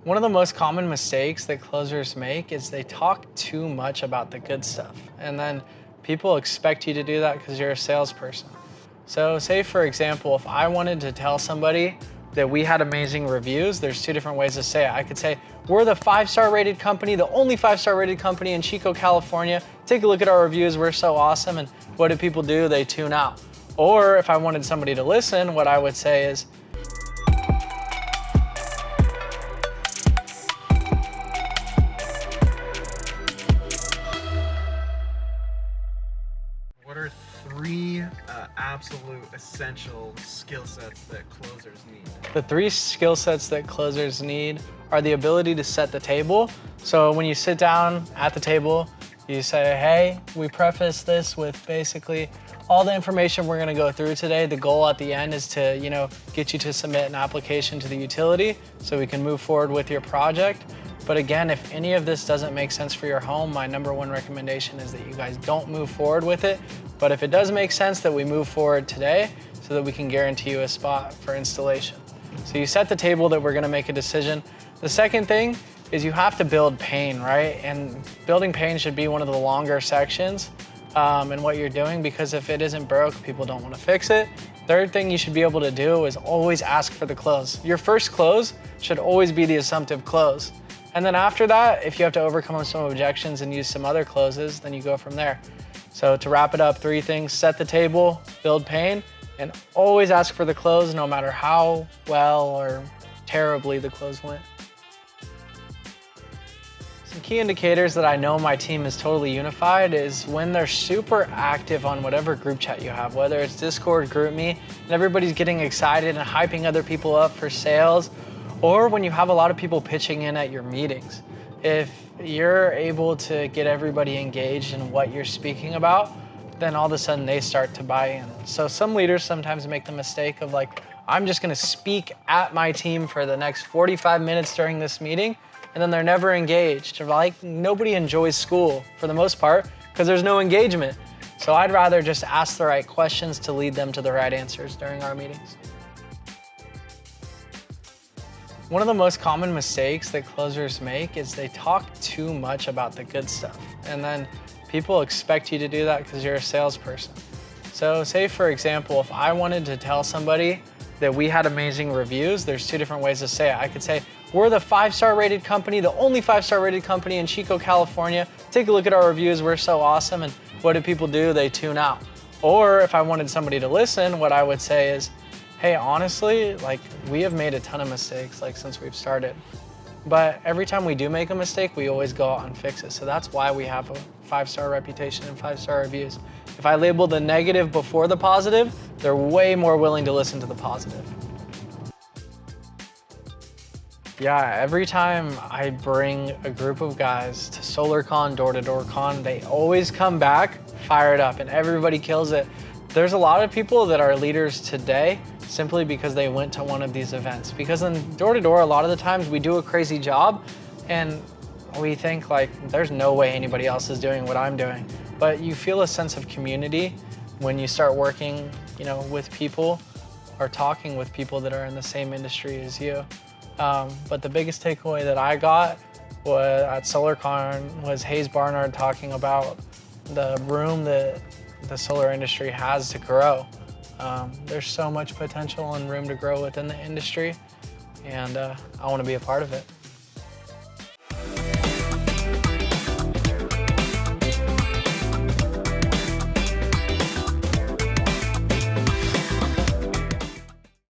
One of the most common mistakes that closers make is they talk too much about the good stuff. And then people expect you to do that because you're a salesperson. So say for example, if I wanted to tell somebody that we had amazing reviews, there's two different ways to say it. I could say, we're the 5-star rated company, the only 5-star rated company in Chico, California. Take a look at our reviews, we're so awesome. And what do people do? They tune out. Or if I wanted somebody to listen, what I would say is, What are three absolute essential skill sets that closers need? the 3 skill sets that closers need are the ability to set the table. So when you sit down at the table, you say, hey, we preface this with basically all the information we're gonna go through today. The goal at the end is to, get you to submit an application to the utility so we can move forward with your project. But again, if any of this doesn't make sense for your home, my #1 recommendation is that you guys don't move forward with it. But if it does make sense, that we move forward today so that we can guarantee you a spot for installation. So you set the table that we're gonna make a decision. The second thing is you have to build pane, right? And building pane should be one of the longer sections in what you're doing, because if it isn't broke, people don't wanna fix it. Third thing you should be able to do is always ask for the close. Your first close should always be the assumptive close. And then after that, if you have to overcome some objections and use some other closes, then you go from there. So to wrap it up, 3 things: set the table, build pane, and always ask for the close no matter how well or terribly the close went. Some key indicators that I know my team is totally unified is when they're super active on whatever group chat you have, whether it's Discord, GroupMe, and everybody's getting excited and hyping other people up for sales, or when you have a lot of people pitching in at your meetings. If you're able to get everybody engaged in what you're speaking about, then all of a sudden they start to buy in. So some leaders sometimes make the mistake of like, I'm just gonna speak at my team for the next 45 minutes during this meeting, and then they're never engaged. Like, nobody enjoys school for the most part because there's no engagement. So I'd rather just ask the right questions to lead them to the right answers during our meetings. One of the most common mistakes that closers make is they talk too much about the good stuff. And then people expect you to do that because you're a salesperson. So say for example, if I wanted to tell somebody that we had amazing reviews, there's two different ways to say it. I could say, we're the 5-star rated company, the only 5-star rated company in Chico, California. Take a look at our reviews, we're so awesome. And what do people do? They tune out. Or if I wanted somebody to listen, what I would say is, hey, honestly, we have made a ton of mistakes since we've started. But every time we do make a mistake, we always go out and fix it. So that's why we have a 5-star reputation and 5-star reviews. If I label the negative before the positive, they're way more willing to listen to the positive. Yeah, every time I bring a group of guys to SolarCon, door-to-door con, they always come back fired up and everybody kills it. There's a lot of people that are leaders today simply because they went to one of these events. Because in door-to-door, a lot of the times we do a crazy job and we think there's no way anybody else is doing what I'm doing. But you feel a sense of community when you start working, with people or talking with people that are in the same industry as you. But the biggest takeaway that I got at SolarCon was Hayes Barnard talking about the room that the solar industry has to grow. There's so much potential and room to grow within the industry, and I want to be a part of it.